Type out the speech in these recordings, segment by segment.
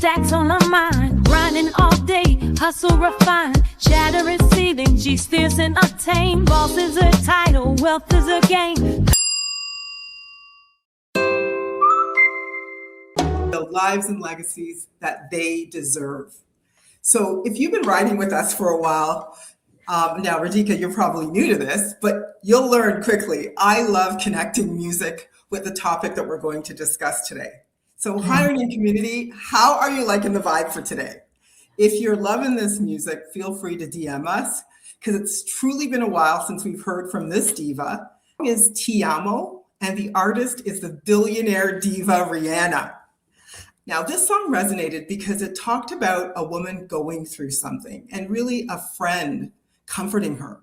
stacks on her mind, grinding all day, hustle refined, shatter is ceiling, she's fierce and untamed. Boss is her title, wealth is her game. The lives and legacies that they deserve. So if you've been riding with us for a while, now Radhika, you're probably new to this, but you'll learn quickly. I love connecting music with the topic that we're going to discuss today. So hiring and community, how are you liking the vibe for today? If you're loving this music, feel free to DM us, because it's truly been a while since we've heard from this diva. It is Tiamo, and the artist is the billionaire diva Rihanna. Now, this song resonated because it talked about a woman going through something and really a friend comforting her.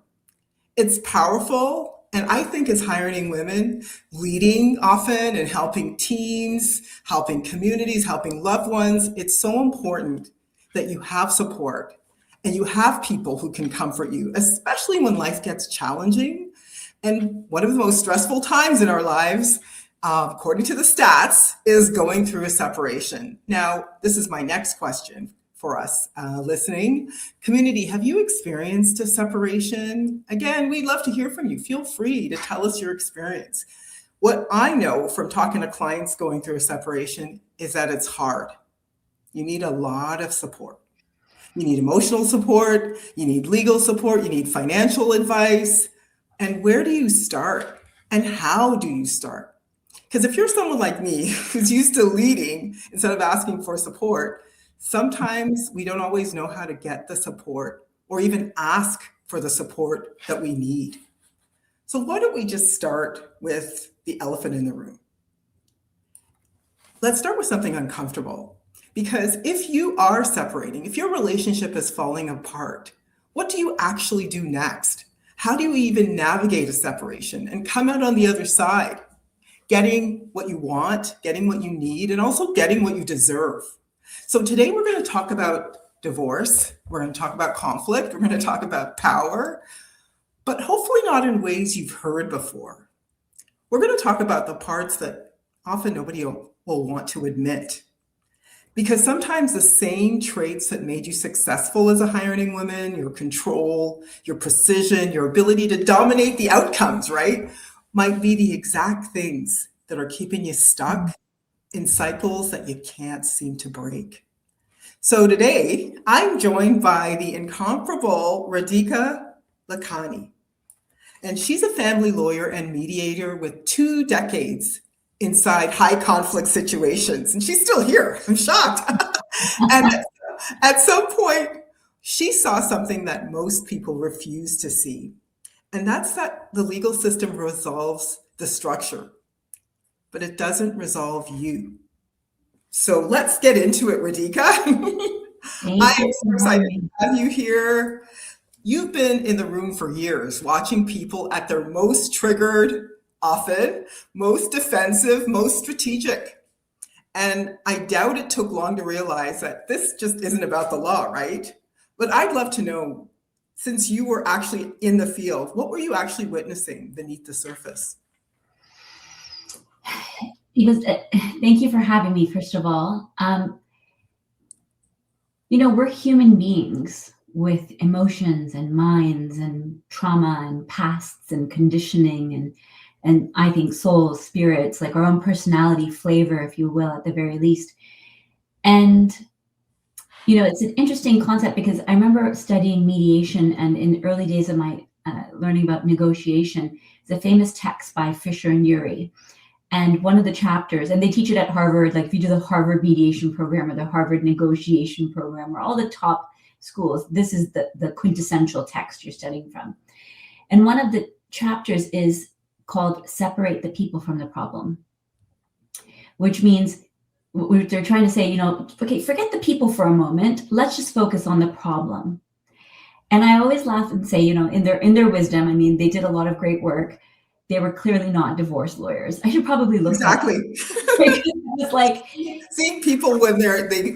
It's powerful, and I think as hiring women, leading often and helping teams, helping communities, helping loved ones, it's so important that you have support and you have people who can comfort you, especially when life gets challenging. And one of the most stressful times in our lives, according to the stats, is going through a separation. Now, this is my next question for us listening. Community, have you experienced a separation? Again, we'd love to hear from you. Feel free to tell us your experience. What I know from talking to clients going through a separation is that it's hard. You need a lot of support. You need emotional support, you need legal support, you need financial advice. And where do you start? And how do you start? Because if you're someone like me who's used to leading instead of asking for support, sometimes we don't always know how to get the support or even ask for the support that we need. So why don't we just start with the elephant in the room? Let's start with something uncomfortable. Because if you are separating, if your relationship is falling apart, what do you actually do next? How do you even navigate a separation and come out on the other side? Getting what you want, getting what you need, and also getting what you deserve. So today we're going to talk about divorce. We're going to talk about conflict. We're going to talk about power, but hopefully not in ways you've heard before. We're going to talk about the parts that often nobody will want to admit. Because sometimes the same traits that made you successful as a hiring woman, your control, your precision, your ability to dominate the outcomes, right, might be the exact things that are keeping you stuck in cycles that you can't seem to break. So today, I'm joined by the incomparable Radhika Lakani. And she's a family lawyer and mediator with 2 decades inside high conflict situations. And she's still here. I'm shocked. And at some point, she saw something that most people refuse to see. And that's that the legal system resolves the structure, but it doesn't resolve you. So let's get into it, Radhika. I am so excited to have you here. You've been in the room for years, watching people at their most triggered, often, most defensive, most strategic. And I doubt it took long to realize that this just isn't about the law, right? But I'd love to know, since you were actually in the field, what were you actually witnessing beneath the surface? Thank you for having me, first of all. We're human beings with emotions and minds and trauma and pasts and conditioning and I think souls, spirits, like our own personality flavor, if you will, at the very least. And, it's an interesting concept because I remember studying mediation, and in the early days of my learning about negotiation, it's a famous text by Fisher and Urey. And one of the chapters, and they teach it at Harvard, like if you do the Harvard mediation program or the Harvard negotiation program or all the top schools, this is the quintessential text you're studying from. And one of the chapters is called Separate the People from the Problem, which means they're trying to say, okay, forget the people for a moment. Let's just focus on the problem. And I always laugh and say, in their wisdom, I mean, they did a lot of great work. They were clearly not divorce lawyers. I should probably look exactly. It's like seeing people when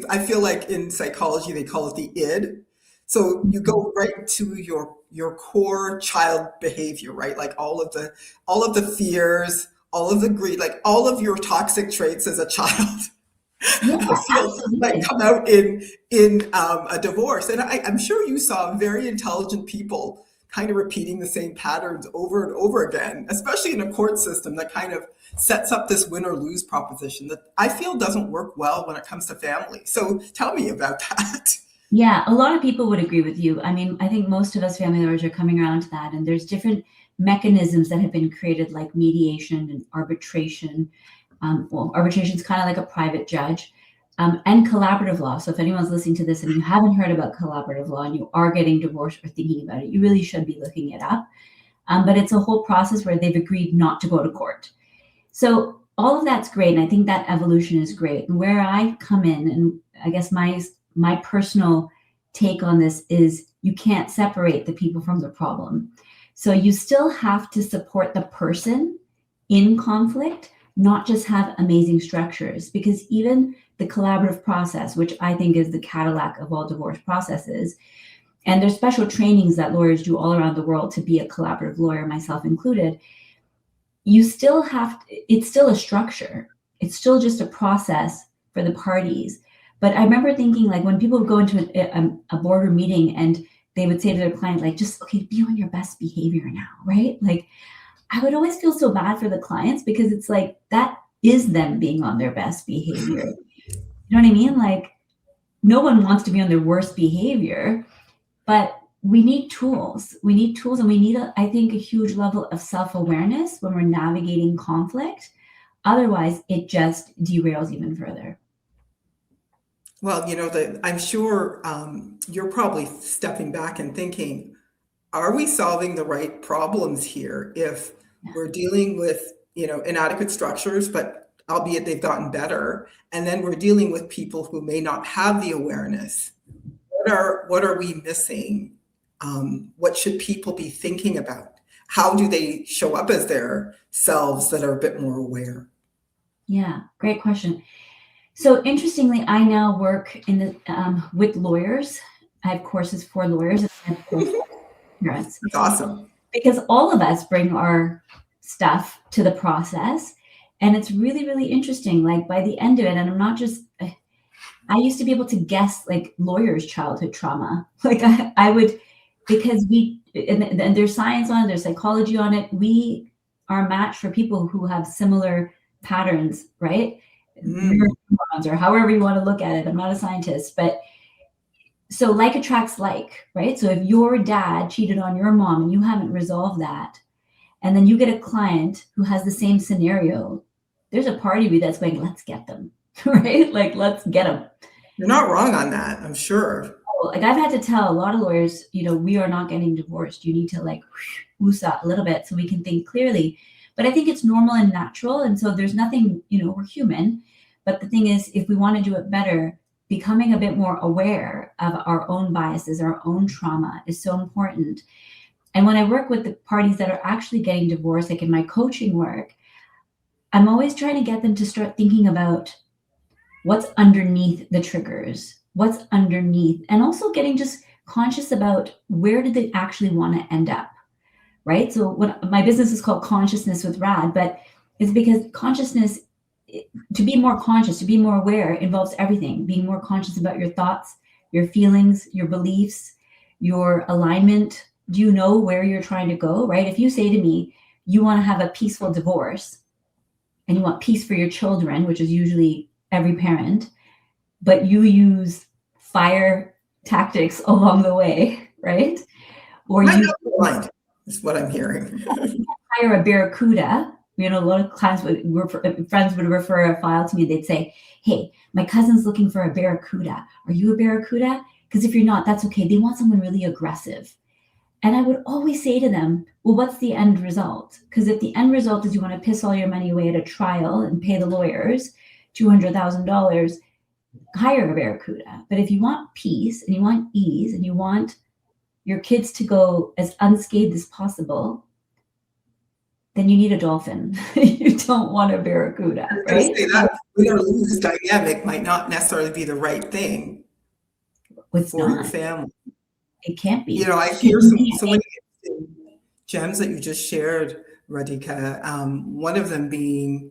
I feel like in psychology they call it the id. So you go right to your core child behavior, right? Like all of the fears, all of the greed, like all of your toxic traits as a child. Yeah, feel like absolutely. come out in a divorce. And I'm sure you saw very intelligent people kind of repeating the same patterns over and over again, especially in a court system that kind of sets up this win or lose proposition that I feel doesn't work well when it comes to family. So tell me about that. Yeah, a lot of people would agree with you. I mean, I think most of us family lawyers are coming around to that, and there's different mechanisms that have been created, like mediation and arbitration. Well, arbitration is kind of like a private judge, and collaborative law. So if anyone's listening to this and you haven't heard about collaborative law and you are getting divorced or thinking about it, you really should be looking it up. But it's a whole process where they've agreed not to go to court. So all of that's great, and I think that evolution is great. And where I come in, and I guess my personal take on this is you can't separate the people from the problem. So you still have to support the person in conflict, not just have amazing structures, because even the collaborative process, which I think is the Cadillac of all divorce processes, and there's special trainings that lawyers do all around the world to be a collaborative lawyer, myself included, you still have, it's still a structure. It's still just a process for the parties. But I remember thinking, like, when people would go into a boardroom meeting and they would say to their client, like, just, okay, be on your best behavior now, right? Like, I would always feel so bad for the clients because it's like, that is them being on their best behavior. You know what I mean? Like, no one wants to be on their worst behavior, but we need tools. We need tools, and we need, I think, a huge level of self-awareness when we're navigating conflict. Otherwise, it just derails even further. Well, I'm sure you're probably stepping back and thinking, are we solving the right problems here if we're dealing with, inadequate structures, but albeit they've gotten better, and then we're dealing with people who may not have the awareness? What are we missing? What should people be thinking about? How do they show up as their selves that are a bit more aware? Yeah, great question. So interestingly, I now work in the with lawyers. I have courses for lawyers, and I have courses for parents. That's awesome. Because all of us bring our stuff to the process, and it's really, really interesting. Like, by the end of it, and I'm not just, I used to be able to guess, like, lawyers' childhood trauma. Like, I would, because and there's science on it, there's psychology on it. We are a match for people who have similar patterns, right? Neurons, or however you want to look at it. I'm not a scientist, but so like attracts like, right? So if your dad cheated on your mom and you haven't resolved that, and then you get a client who has the same scenario, there's a part of you that's going, let's get them, right? Like, let's get them. You're not wrong on that, I'm sure. Like, I've had to tell a lot of lawyers, we are not getting divorced. You need to, like, woosah a little bit so we can think clearly. But I think it's normal and natural. And so there's nothing, we're human. But the thing is, if we want to do it better, becoming a bit more aware of our own biases, our own trauma is so important. And when I work with the parties that are actually getting divorced, like in my coaching work, I'm always trying to get them to start thinking about what's underneath the triggers, what's underneath, and also getting just conscious about where did they actually want to end up, right? So what my business is called Consciousness with Rad, but it's because consciousness, to be more conscious, to be more aware, involves everything. Being more conscious about your thoughts, your feelings, your beliefs, your alignment. Do you know where you're trying to go, right? If you say to me, you want to have a peaceful divorce and you want peace for your children, which is usually every parent, but you use fire tactics along the way, right? Or you blind is what I'm hearing. hire a Barracuda. A lot of clients friends would refer a file to me. They'd say, hey, my cousin's looking for a Barracuda. Are you a Barracuda? Because if you're not, that's okay. They want someone really aggressive. And I would always say to them, well, what's the end result? Because if the end result is you want to piss all your money away at a trial and pay the lawyers $200,000, hire a Barracuda. But if you want peace and you want ease and you want your kids to go as unscathed as possible, then you need a dolphin. You don't want a Barracuda, right? That win or lose dynamic might not necessarily be the right thing for your family. It can't be. I hear so many gems that you just shared, Radhika. One of them being,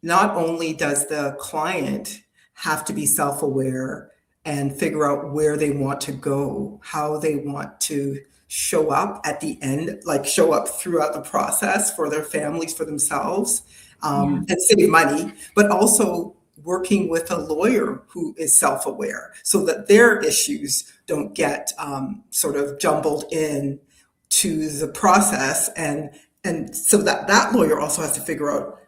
not only does the client have to be self-aware and figure out where they want to go, how they want to show up at the end, like show up throughout the process for their families, for themselves, and save money, but also working with a lawyer who is self-aware so that their issues don't get sort of jumbled in to the process. And so that lawyer also has to figure out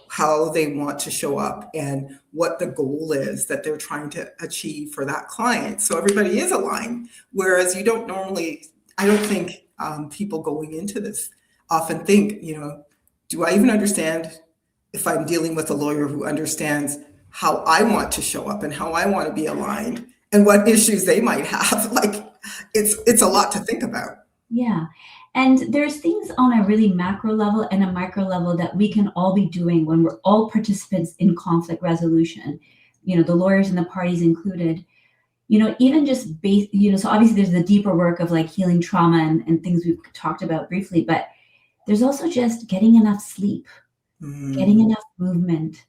how they want to show up and what the goal is that they're trying to achieve for that client. So everybody is aligned. Whereas you don't normally, I don't think people going into this often think, do I even understand if I'm dealing with a lawyer who understands how I want to show up and how I want to be aligned and what issues they might have? Like, it's a lot to think about. Yeah. And there's things on a really macro level and a micro level that we can all be doing when we're all participants in conflict resolution, the lawyers and the parties included, even just so obviously there's the deeper work of like healing trauma and things we've talked about briefly, but there's also just getting enough sleep, getting enough movement,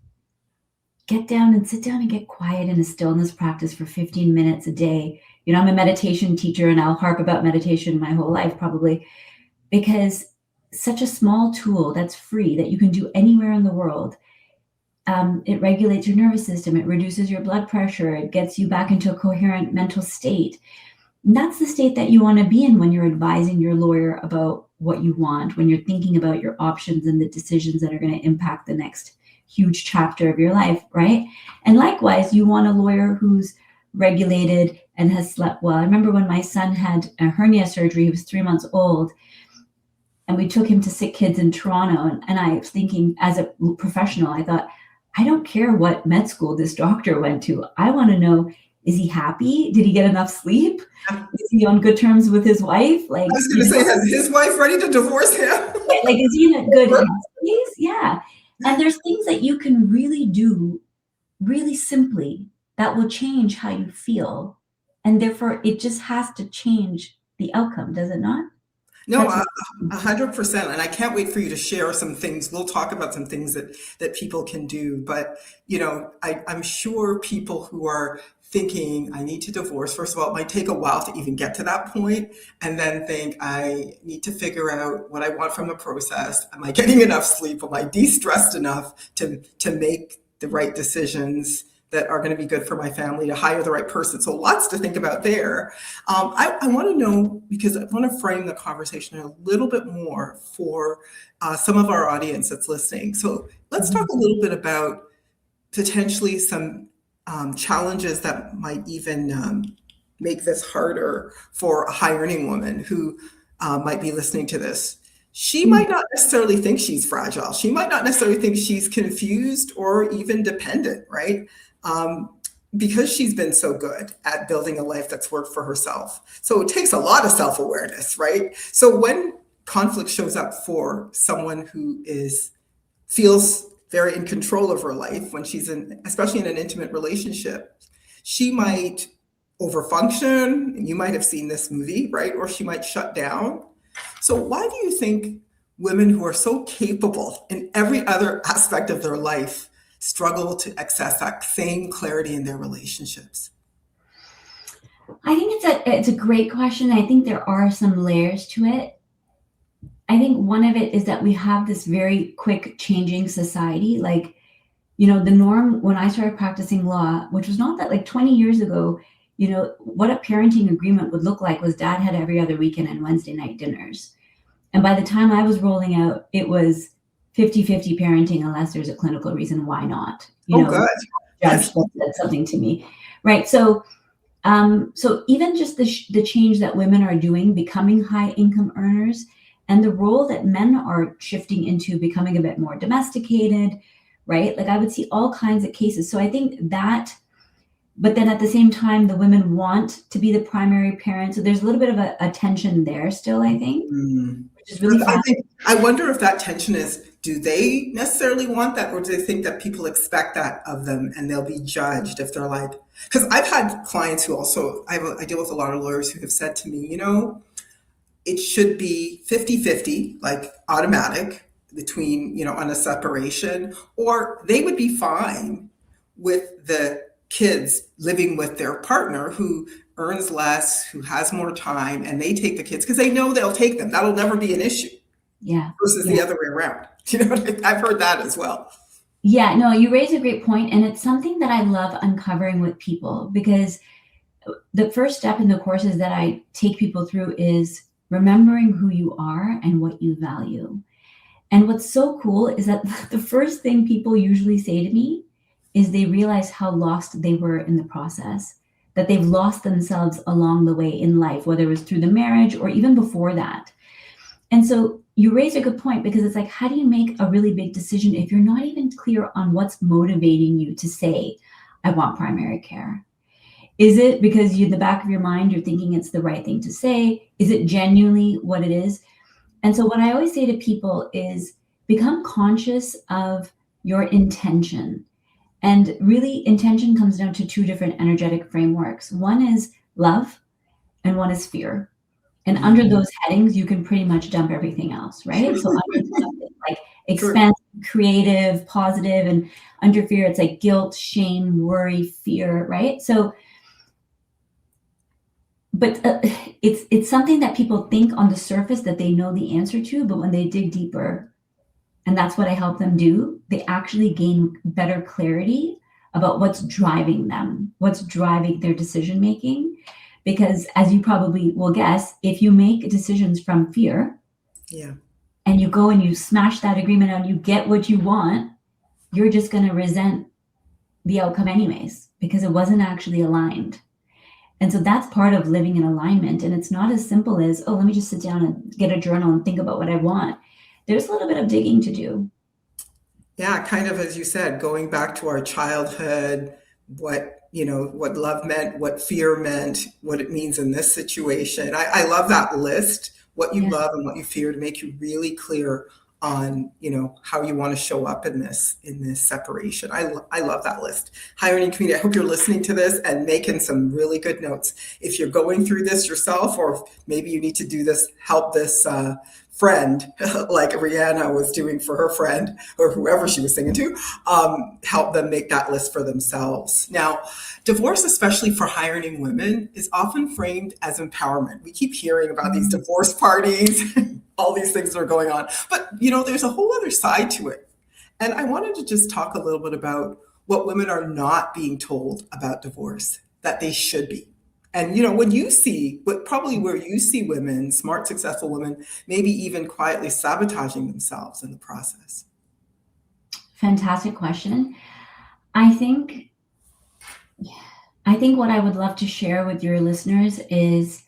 get down and sit down and get quiet in a stillness practice for 15 minutes a day. I'm a meditation teacher and I'll harp about meditation my whole life probably, because such a small tool that's free that you can do anywhere in the world. It regulates your nervous system. It reduces your blood pressure. It gets you back into a coherent mental state. And that's the state that you want to be in when you're advising your lawyer about what you want, when you're thinking about your options and the decisions that are going to impact the next huge chapter of your life, right? And likewise, you want a lawyer who's regulated and has slept well. I remember when my son had a hernia surgery, he was 3 months old, and we took him to Sick Kids in Toronto. And I was thinking, as a professional, I thought, I don't care what med school this doctor went to. I want to know, is he happy? Did he get enough sleep? Is he on good terms with his wife? Like, I was going to say, is his wife ready to divorce him? Like, is he in a good headspace? Yeah. And there's things that you can really do really simply that will change how you feel. And therefore, it just has to change the outcome, does it not? No, 100%. And I can't wait for you to share some things. We'll talk about some things that people can do. But, I'm sure people who are thinking, I need to divorce, first of all, it might take a while to even get to that point, and then think, I need to figure out what I want from the process. Am I getting enough sleep? Am I de-stressed enough to make the right decisions that are going to be good for my family, to hire the right person? So lots to think about there. I want to know, because I want to frame the conversation a little bit more for some of our audience that's listening. So let's talk a little bit about potentially some challenges that might even make this harder for a high earning woman who might be listening to this. She might not necessarily think she's fragile. She might not necessarily think she's confused or even dependent, right? Because she's been so good at building a life that's worked for herself. So it takes a lot of self-awareness, right? So when conflict shows up for someone who feels very in control of her life, when she's especially in an intimate relationship, she might overfunction. You might have seen this movie, right? Or she might shut down. So why do you think women who are so capable in every other aspect of their life struggle to access that same clarity in their relationships? I think it's a great question. I think there are some layers to it. I think one of it is that we have this very quick changing society. Like, the norm when I started practicing law, which was not that, like 20 years ago, what a parenting agreement would look like was dad had every other weekend and Wednesday night dinners. And by the time I was rolling out, it was 50-50 parenting unless there's a clinical reason why not. Good. Judge said something to me, right? So even just the change that women are doing, becoming high income earners, and the role that men are shifting into becoming a bit more domesticated, right? Like I would see all kinds of cases. So I think that, but then at the same time, the women want to be the primary parent. So there's a little bit of a tension there still, I think, which is really I wonder if that tension is, do they necessarily want that, or do they think that people expect that of them and they'll be judged if they're like, because I've had clients who also, I deal with a lot of lawyers who have said to me, it should be 50-50, like automatic between, on a separation, or they would be fine with the kids living with their partner who earns less, who has more time, and they take the kids because they know they'll take them. That'll never be an issue. Yeah. Versus the other way around. You know, I've heard that as well. Yeah, no, you raise a great point, and it's something that I love uncovering with people, because the first step in the courses that I take people through is remembering who you are and what you value. And what's so cool is that the first thing people usually say to me is they realize how lost they were in the process, that they've lost themselves along the way in life, whether it was through the marriage or even before that. And so you raise a good point, because it's like, how do you make a really big decision if you're not even clear on what's motivating you to say, I want primary care? Is it because you, in the back of your mind, you're thinking it's the right thing to say? Is it genuinely what it is? And so what I always say to people is become conscious of your intention. And really, intention comes down to two different energetic frameworks. One is love and one is fear. And under those headings, you can pretty much dump everything else, right? So under love, it's like expansive, creative, positive, and under fear, it's like guilt, shame, worry, fear, right? So, but it's something that people think on the surface that they know the answer to, but when they dig deeper, and that's what I help them do, they actually gain better clarity about what's driving them, what's driving their decision making. Because as you probably will guess, if you make decisions from fear, and you go and you smash that agreement out and you get what you want, you're just going to resent the outcome anyways, because it wasn't actually aligned. And so that's part of living in alignment. And it's not as simple as, oh, let me just sit down and get a journal and think about what I want. There's a little bit of digging to do. Yeah, kind of, as you said, going back to our childhood, what love meant, what fear meant, what it means in this situation. I love that list, what you love and what you fear, to make you really clear on, how you want to show up in this separation. I love that list. Hi, earning community. I hope you're listening to this and making some really good notes. If you're going through this yourself, or maybe you need to do this, help this friend, like Rihanna was doing for her friend, or whoever she was singing to, help them make that list for themselves. Now, divorce, especially for high earning women, is often framed as empowerment. We keep hearing about these divorce parties, all these things that are going on, but there's a whole other side to it. And I wanted to just talk a little bit about what women are not being told about divorce, that they should be. And, when you see, where you see women, smart, successful women, maybe even quietly sabotaging themselves in the process. Fantastic question. I think what I would love to share with your listeners is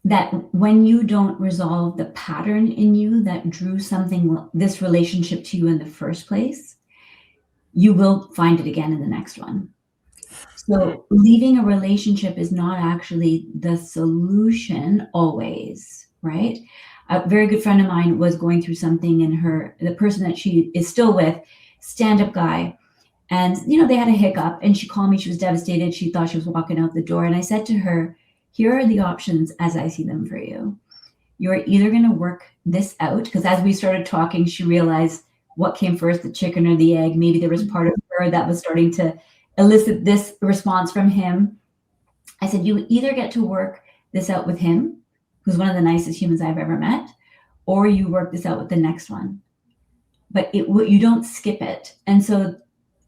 that when you don't resolve the pattern in you that drew this relationship to you in the first place, you will find it again in the next one. So leaving a relationship is not actually the solution always, right? A very good friend of mine was going through something, and the person that she is still with, stand-up guy, and they had a hiccup, and she called me. She was devastated. She thought she was walking out the door. And I said to her, here are the options as I see them for you. You're either going to work this out, because as we started talking, she realized what came first, the chicken or the egg. Maybe there was part of her that was starting to elicit this response from him. I said, you either get to work this out with him, who's one of the nicest humans I've ever met, or you work this out with the next one. But you don't skip it. And so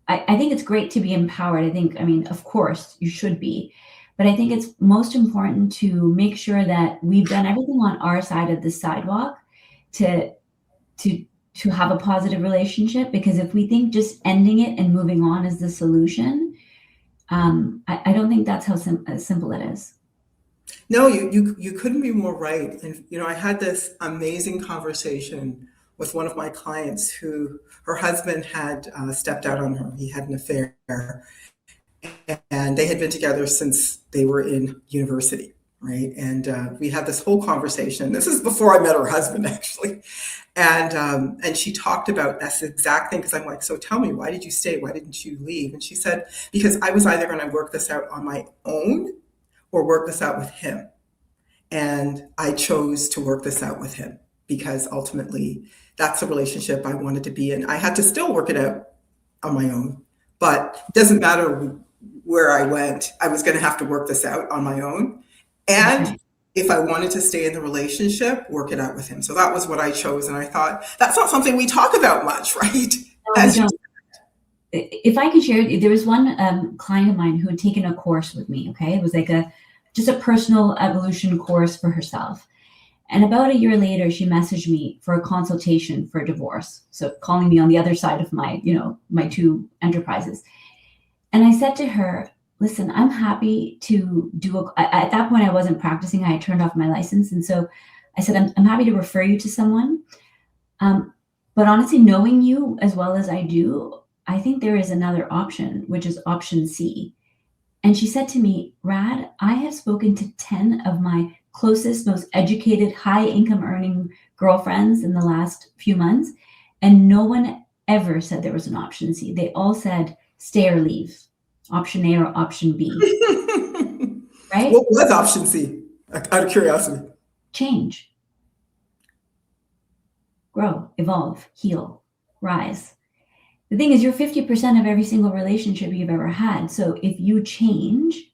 I think it's great to be empowered. Of course you should be, but I think it's most important to make sure that we've done everything on our side of the sidewalk to have a positive relationship. Because if we think just ending it and moving on is the solution, I don't think that's how simple it is. No, you couldn't be more right. And, I had this amazing conversation with one of my clients who her husband had stepped out on her. He had an affair, and they had been together since they were in university. Right. And we had this whole conversation. This is before I met her husband, actually. And she talked about this exact thing, because I'm like, so tell me, why did you stay? Why didn't you leave? And she said, because I was either going to work this out on my own or work this out with him. And I chose to work this out with him, because ultimately that's the relationship I wanted to be in. I had to still work it out on my own, but it doesn't matter where I went, I was going to have to work this out on my own. And if I wanted to stay in the relationship, work it out with him. So that was what I chose. And I thought, that's not something we talk about much, right? No, if I can share, there was one client of mine who had taken a course with me. Okay. It was like just a personal evolution course for herself. And about a year later, she messaged me for a consultation for divorce. So calling me on the other side of my, my two enterprises. And I said to her, listen, I'm happy to at that point, I wasn't practicing. I had turned off my license. And so I said, I'm happy to refer you to someone. But honestly, knowing you as well as I do, I think there is another option, which is option C. And she said to me, Rad, I have spoken to 10 of my closest, most educated, high income earning girlfriends in the last few months. And no one ever said there was an option C. They all said, stay or leave, option A or option B. Right? What was option C? Out of curiosity. Change. Grow, evolve, heal, rise. The thing is, you're 50% of every single relationship you've ever had. So if you change,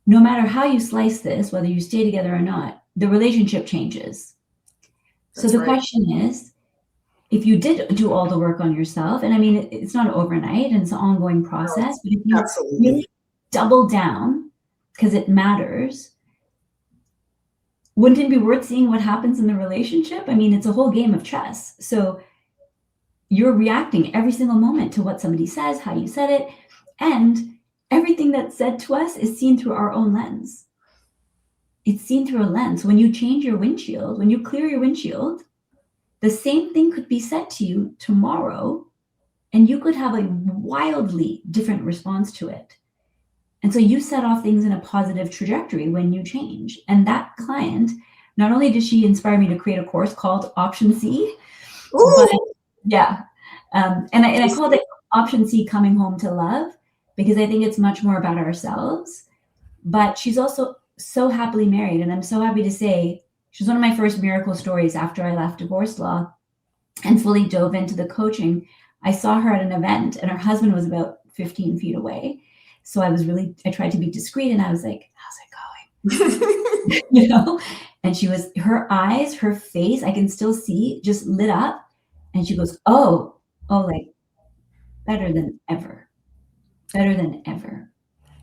no matter how you slice this, whether you stay together or not, the relationship changes. So the question is, if you did do all the work on yourself, and I mean, it's not overnight and it's an ongoing process, but if you really double down because it matters, wouldn't it be worth seeing what happens in the relationship? I mean, it's a whole game of chess. So you're reacting every single moment to what somebody says, how you said it, and everything that's said to us is seen through our own lens. It's seen through a lens. When you change your windshield, when you clear your windshield, the same thing could be said to you tomorrow, and you could have a wildly different response to it. And so you set off things in a positive trajectory when you change. And that client, not only did she inspire me to create a course called Option C, but yeah. And I called it Option C, Coming Home to Love, because I think it's much more about ourselves. But she's also so happily married. And I'm so happy to say she's one of my first miracle stories after I left divorce law and fully dove into the coaching. I saw her at an event and her husband was about 15 feet away. So I tried to be discreet and I was like, how's it going? And her eyes, her face, I can still see, just lit up. And she goes, oh, like better than ever.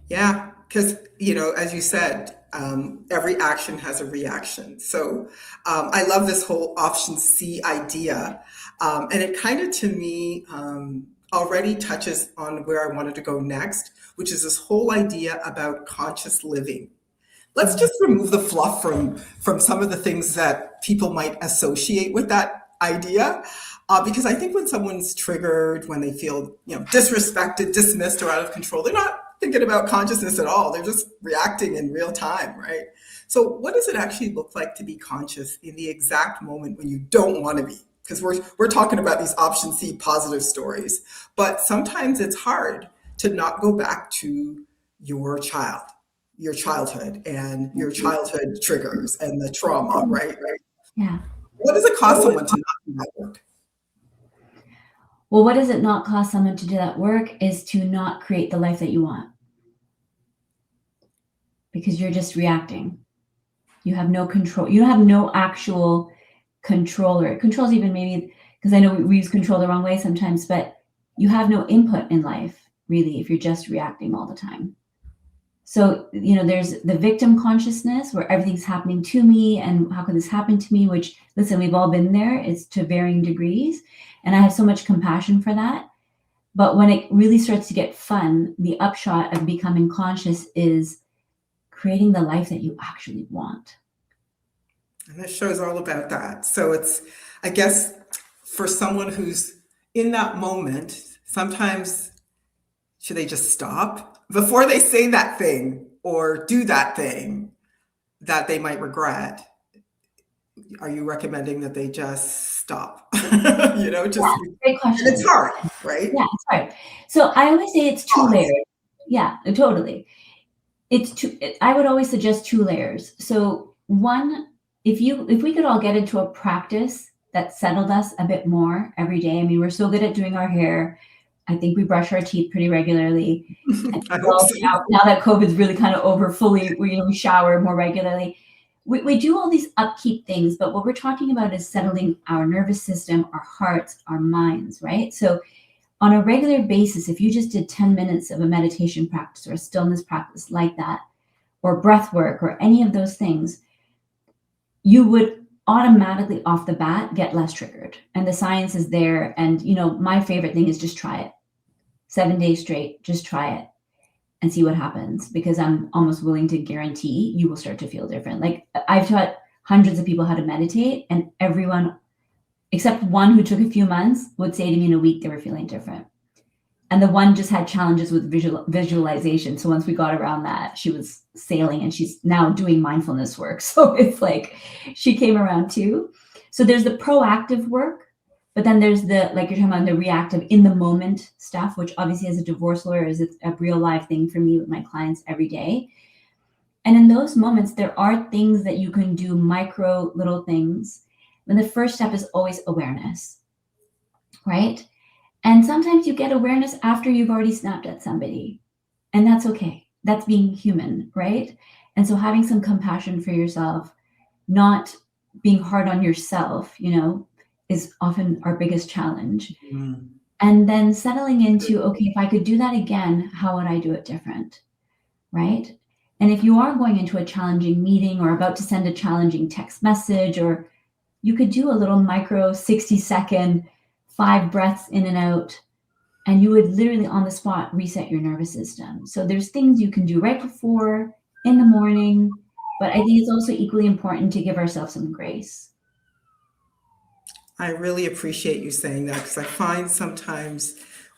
Yeah, because, as you said, every action has a reaction. So I love this whole option C idea. And it kind of, to me, already touches on where I wanted to go next, which is this whole idea about conscious living. Let's just remove the fluff from some of the things that people might associate with that idea. Because I think when someone's triggered, when they feel disrespected, dismissed, or out of control, they're not thinking about consciousness at all. They're just reacting in real time, right? So what does it actually look like to be conscious in the exact moment when you don't want to be? Because we're talking about these option C positive stories, but sometimes it's hard to not go back to your childhood and your childhood triggers and the trauma, right? Yeah. What does it cost someone to not do that work? Well, what does it not cost someone to do that work is to not create the life that you want. Because you're just reacting. You have no control. You have no actual controller. Control's even maybe, because I know we use control the wrong way sometimes, but you have no input in life, really, if you're just reacting all the time. So, there's the victim consciousness where everything's happening to me and how could this happen to me, which, listen, we've all been there. It's to varying degrees. And I have so much compassion for that. But when it really starts to get fun, the upshot of becoming conscious is creating the life that you actually want. And this show is all about that. So it's, I guess, for someone who's in that moment, sometimes should they just stop before they say that thing or do that thing that they might regret? Are you recommending that they just stop? Great question. It's hard, right? Yeah, it's hard. So I always say it's two layers. Yeah, totally. I would always suggest 2 layers. So one, if we could all get into a practice that settled us a bit more every day. I mean, we're so good at doing our hair. I think we brush our teeth pretty regularly. And I hope so. now that COVID's really kind of over fully, we shower more regularly. We do all these upkeep things, but what we're talking about is settling our nervous system, our hearts, our minds, right? So on a regular basis, if you just did 10 minutes of a meditation practice or a stillness practice like that, or breath work or any of those things, you would automatically off the bat get less triggered. And the science is there. And, you know, my favorite thing is just try it. 7 days straight, just try it and see what happens, because I'm almost willing to guarantee you will start to feel different. Like, I've taught hundreds of people how to meditate, and everyone except one who took a few months would say to me in a week they were feeling different. And the one just had challenges with visualization. So once we got around that, she was sailing, and she's now doing mindfulness work. So it's like she came around too. So there's the proactive work, but then there's the, like you're talking about, the reactive in the moment stuff, which obviously as a divorce lawyer is a real live thing for me with my clients every day. And in those moments, there are things that you can do, micro little things. And the first step is always awareness, right? And sometimes you get awareness after you've already snapped at somebody, and that's okay. That's being human, right? And so having some compassion for yourself, not being hard on yourself, you know, is often our biggest challenge. Mm. And then settling into, okay, if I could do that again, how would I do it different, right? And if you are going into a challenging meeting or about to send a challenging text message, or you could do a little micro 60-second 5 breaths in and out, and you would literally on the spot reset your nervous system. So there's things you can do right before, in the morning, but I think it's also equally important to give ourselves some grace. I really appreciate you saying that, because I find sometimes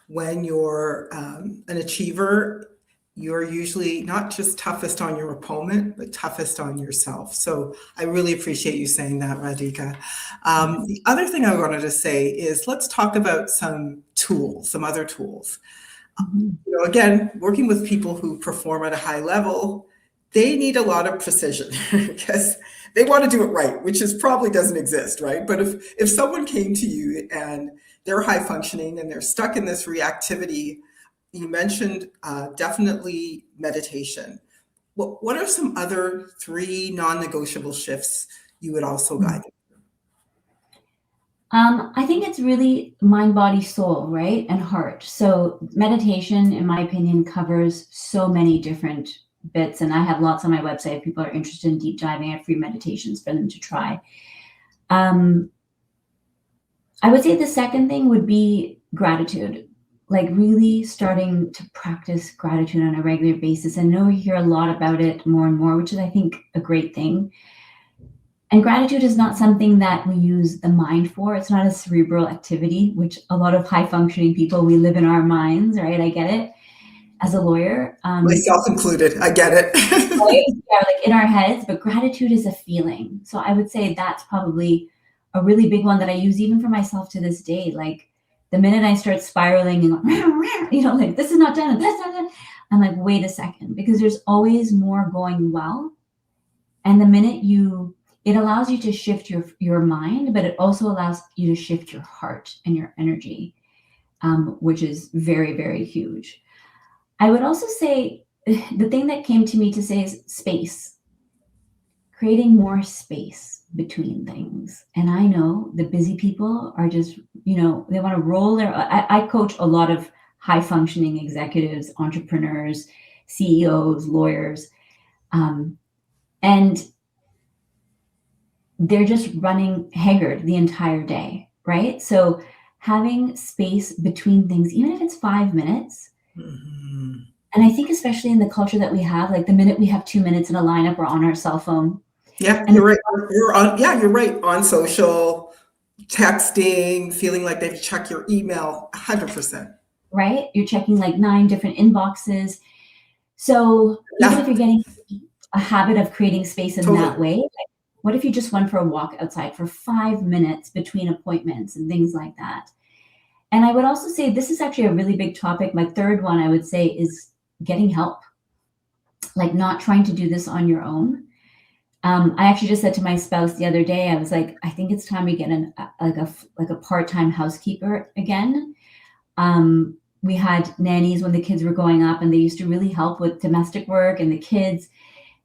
when you're an achiever, you're usually not just toughest on your opponent, but toughest on yourself. So I really appreciate you saying that, Radhika. The other thing I wanted to say is, let's talk about some tools, some other tools. You know, again, working with people who perform at a high level, they need a lot of precision because they want to do it right, which is probably doesn't exist, right? But if someone came to you and they're high functioning and they're stuck in this reactivity, you mentioned definitely meditation. What are some other 3 non-negotiable shifts you would also guide them? I think it's really mind, body, soul, right? And heart. So meditation, in my opinion, covers so many different bits. And I have lots on my website if people are interested in deep diving. I have free meditations for them to try. I would say the second thing would be gratitude. Like really starting to practice gratitude on a regular basis. I know we hear a lot about it more and more, which is, I think, a great thing. And gratitude is not something that we use the mind for. It's not a cerebral activity, which a lot of high functioning people, we live in our minds, right? I get it. As a lawyer. Myself included, I get it. Right? Yeah, like in our heads, but gratitude is a feeling. So I would say that's probably a really big one that I use even for myself to this day. Like, the minute I start spiraling and, you know, like this is not done and that's not done, I'm like, wait a second, because there's always more going well. And the minute it allows you to shift your mind, but it also allows you to shift your heart and your energy, which is very, very huge. I would also say the thing that came to me to say is space, creating more space between things. And I know the busy people are just, you know, they want to roll I coach a lot of high functioning executives, entrepreneurs, CEOs, lawyers, and they're just running haggard the entire day, right? So having space between things, even if it's 5 minutes, and I think especially in the culture that we have, like the minute we have 2 minutes in a lineup, we're on our cell phone. Yeah, you're right. You're right. On social, texting, feeling like they've checked your email, 100%. Right? You're checking like 9 different inboxes. So even if you're getting a habit of creating space in that way, like, what if you just went for a walk outside for 5 minutes between appointments and things like that? And I would also say this is actually a really big topic. My third one I would say is getting help, like not trying to do this on your own. I actually just said to my spouse the other day, I was like, I think it's time we get a part-time housekeeper again, we had nannies when the kids were growing up, and they used to really help with domestic work and the kids.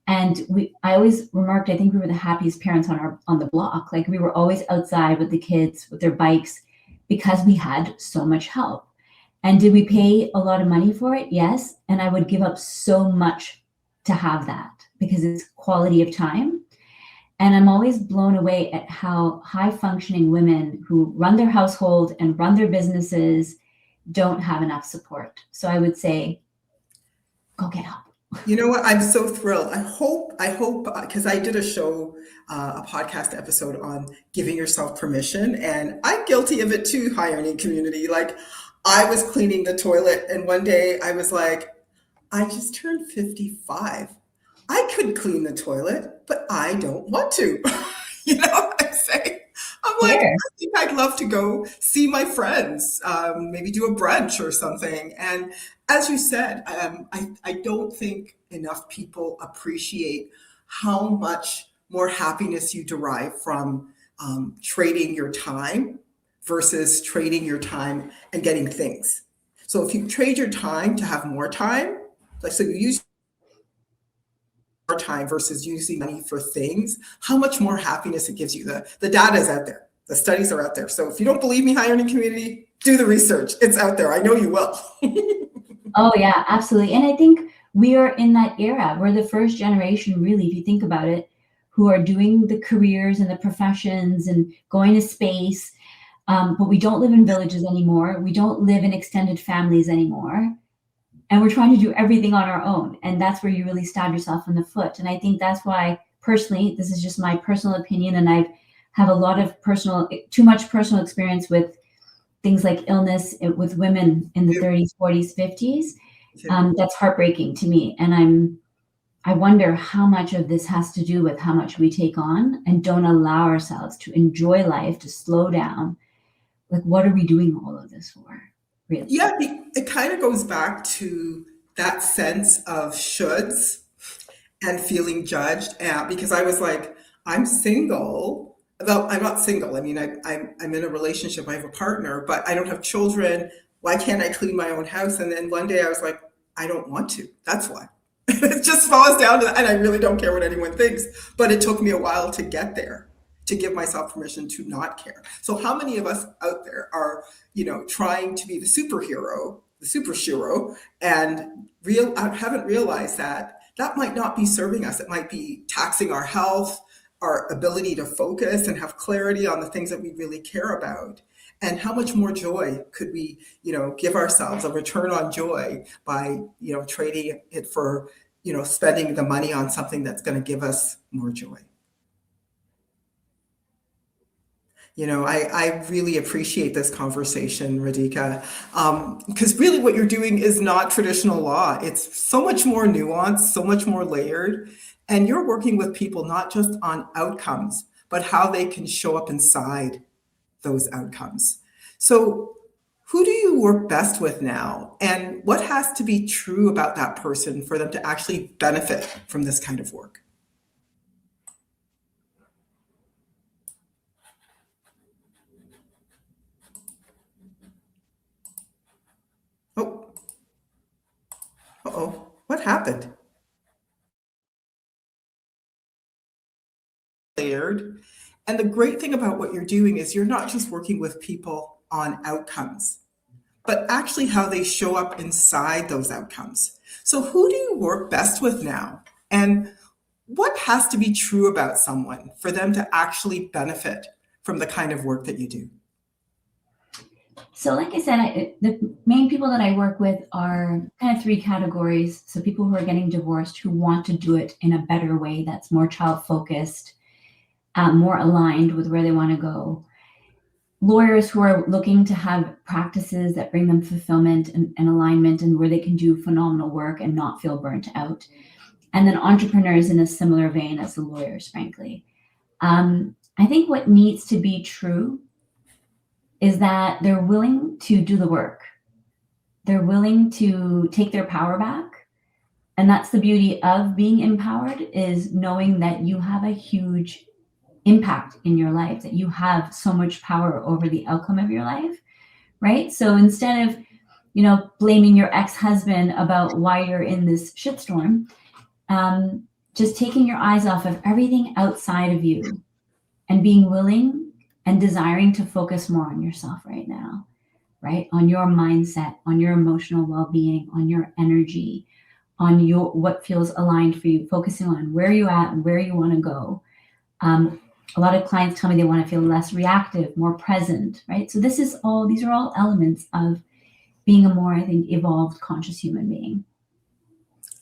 And I always remarked, I think we were the happiest parents on the block. Like we were always outside with the kids with their bikes because we had so much help. And did we pay a lot of money for it? Yes. And I would give up so much to have that because it's quality of time. And I'm always blown away at how high functioning women who run their household and run their businesses don't have enough support. So I would say, go get help. You know what? I'm so thrilled. I hope, because I did a show, a podcast episode on giving yourself permission, and I'm guilty of it too, high earning community. Like I was cleaning the toilet, and one day I was like, I just turned 55. I could clean the toilet, but I don't want to. You know what I'm saying? I'm like, Sure. I think I'd love to go see my friends, maybe do a brunch or something. And as you said, I don't think enough people appreciate how much more happiness you derive from trading your time versus trading your time and getting things. So if you trade your time to have more time, like so you use more time versus using money for things, how much more happiness it gives you. The data is out there. The studies are out there. So if you don't believe me, high earning community, do the research. It's out there. I know you will. Oh yeah, absolutely. And I think we are in that era. We're the first generation, really, if you think about it, who are doing the careers and the professions and going to space. But we don't live in villages anymore. We don't live in extended families anymore. And we're trying to do everything on our own. And that's where you really stab yourself in the foot. And I think that's why, personally, this is just my personal opinion, and I have a lot of too much personal experience with things like illness with women in the 30s, 40s, 50s. That's heartbreaking to me. And I wonder how much of this has to do with how much we take on and don't allow ourselves to enjoy life, to slow down. Like, what are we doing all of this for? Really? Yeah, it kind of goes back to that sense of shoulds and feeling judged. Because I was like, I'm single. Though I'm not single. I mean, I'm in a relationship. I have a partner, but I don't have children. Why can't I clean my own house? And then one day I was like, I don't want to. That's why. It just falls down to that. And I really don't care what anyone thinks. But it took me a while to get there, to give myself permission to not care. So how many of us out there are, trying to be the superhero, the super shiro, and haven't realized that might not be serving us. It might be taxing our health, our ability to focus and have clarity on the things that we really care about. And how much more joy could we, give ourselves, a return on joy by, trading it for, spending the money on something that's going to give us more joy. I really appreciate this conversation, Radhika, because really what you're doing is not traditional law. It's so much more nuanced, so much more layered. And you're working with people not just on outcomes, but how they can show up inside those outcomes. So who do you work best with now? And what has to be true about that person for them to actually benefit from this kind of work? Oh, uh-oh, what happened? Layered. And the great thing about what you're doing is you're not just working with people on outcomes, but actually how they show up inside those outcomes. So who do you work best with now? And what has to be true about someone for them to actually benefit from the kind of work that you do? So like I said, the main people that I work with are kind of three categories. So people who are getting divorced, who want to do it in a better way, that's more child focused, more aligned with where they want to go. Lawyers who are looking to have practices that bring them fulfillment and alignment, and where they can do phenomenal work and not feel burnt out. And then entrepreneurs in a similar vein as the lawyers, frankly. I think what needs to be true is that they're willing to do the work. They're willing to take their power back. And that's the beauty of being empowered, is knowing that you have a huge impact in your life, that you have so much power over the outcome of your life, right? So instead of blaming your ex-husband about why you're in this shitstorm. Just taking your eyes off of everything outside of you and being willing and desiring to focus more on yourself right now, right? On your mindset, on your emotional well-being, on your energy, on what feels aligned for you, focusing on where you're at and where you want to go. A lot of clients tell me they want to feel less reactive, more present, right? So these are all elements of being a more, I think, evolved, conscious human being.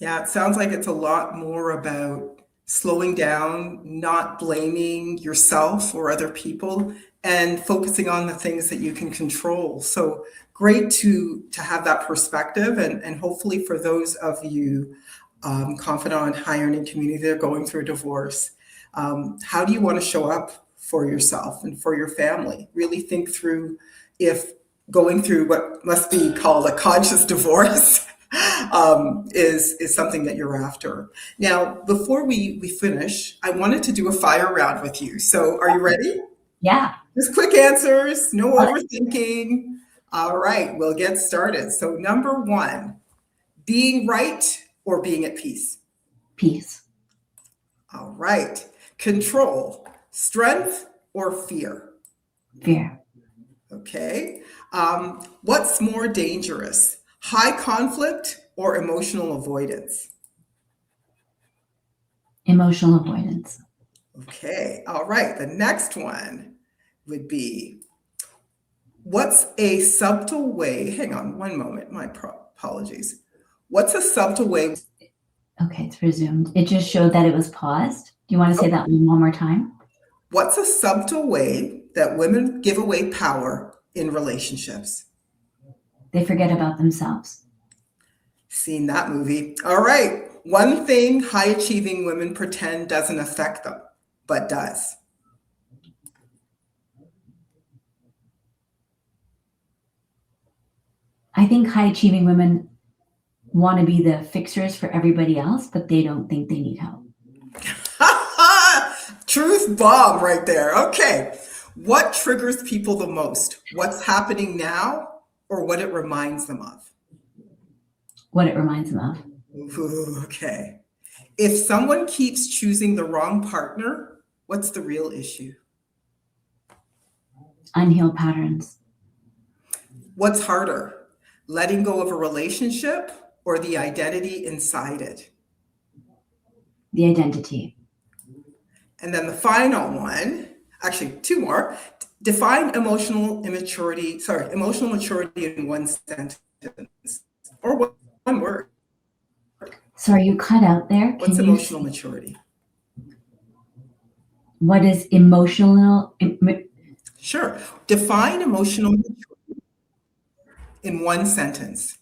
Yeah, it sounds like it's a lot more about slowing down, not blaming yourself or other people, and focusing on the things that you can control. So great to have that perspective, and hopefully for those of you confidant, high earning community that are going through a divorce, how do you want to show up for yourself and for your family? Really think through if going through what must be called a conscious divorce is something that you're after. Now, before we finish, I wanted to do a fire round with you. So are you ready? Yeah. Just quick answers, no overthinking. All right, we'll get started. So number 1, being right or being at peace? Peace. All right. Control, strength or fear? Fear. Okay. What's more dangerous, high conflict or emotional avoidance? Emotional avoidance. Okay. All right. The next one would be, what's a subtle way? Hang on one moment. My apologies. What's a subtle way? Okay, it's resumed. It just showed that it was paused. Do you want to say that one more time? What's a subtle way that women give away power in relationships? They forget about themselves. Seen that movie. All right. One thing high achieving women pretend doesn't affect them, but does. I think high achieving women want to be the fixers for everybody else, but they don't think they need help. Truth bomb right there. Okay. What triggers people the most? What's happening now or what it reminds them of? What it reminds them of. Ooh, okay. If someone keeps choosing the wrong partner, what's the real issue? Unhealed patterns. What's harder, letting go of a relationship or the identity inside it? The identity. And then the final one, actually 2 more. Define emotional maturity in one sentence or one word. Sorry, you cut out there. What's emotional maturity? What is emotional? Sure. Define emotional maturity in one sentence.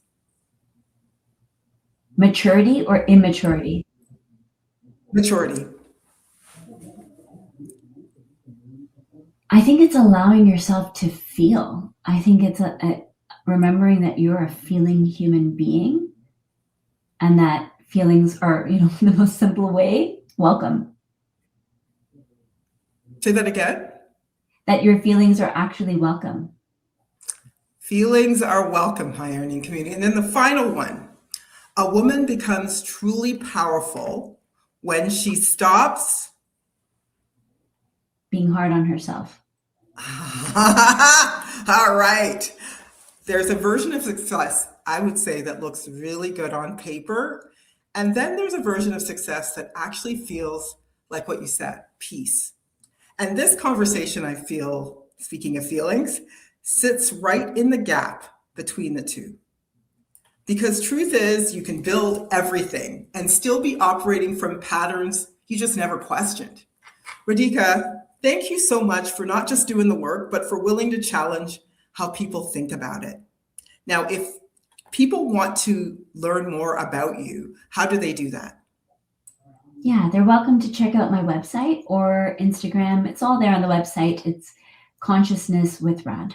Maturity or immaturity? Maturity. I think it's allowing yourself to feel. I think it's remembering that you're a feeling human being and that feelings are, the most simple way, welcome. Say that again. That your feelings are actually welcome. Feelings are welcome, high earning community. And then the final one, a woman becomes truly powerful when she stops being hard on herself. All right. There's a version of success, I would say, that looks really good on paper. And then there's a version of success that actually feels like what you said, peace. And this conversation, I feel, speaking of feelings, sits right in the gap between the two. Because truth is, you can build everything and still be operating from patterns you just never questioned. Radhika, thank you so much for not just doing the work, but for willing to challenge how people think about it. Now, if people want to learn more about you, how do they do that? Yeah, they're welcome to check out my website or Instagram. It's all there on the website. It's consciousnesswithrad.com.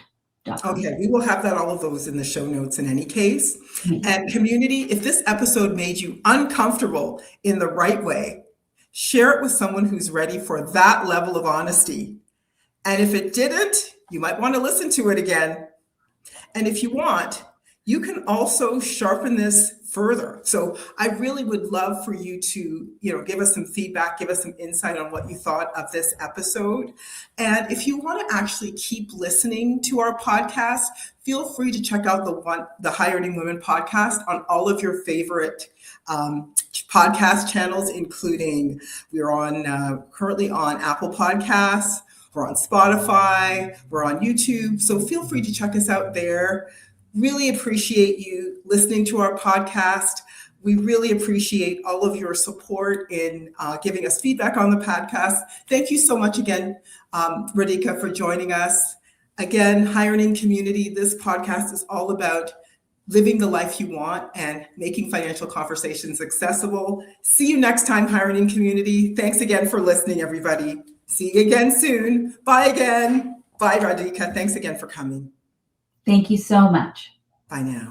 Okay, we will have all of those in the show notes in any case. And community, if this episode made you uncomfortable in the right way, share it with someone who's ready for that level of honesty. And if it didn't, you might want to listen to it again. And if you want, you can also sharpen this further. So I really would love for you to, give us some feedback, give us some insight on what you thought of this episode. And if you want to actually keep listening to our podcast, feel free to check out the Hiring Women podcast on all of your favorite podcast channels, including we're currently on Apple Podcasts, we're on Spotify, we're on YouTube. So feel free to check us out there. Really appreciate you listening to our podcast. We really appreciate all of your support in giving us feedback on the podcast. Thank you so much again, Radhika, for joining us. Again, Hiring Community, this podcast is all about living the life you want and making financial conversations accessible. See you next time, Hiring Community. Thanks again for listening, everybody. See you again soon. Bye again. Bye, Radhika. Thanks again for coming. Thank you so much. Bye now.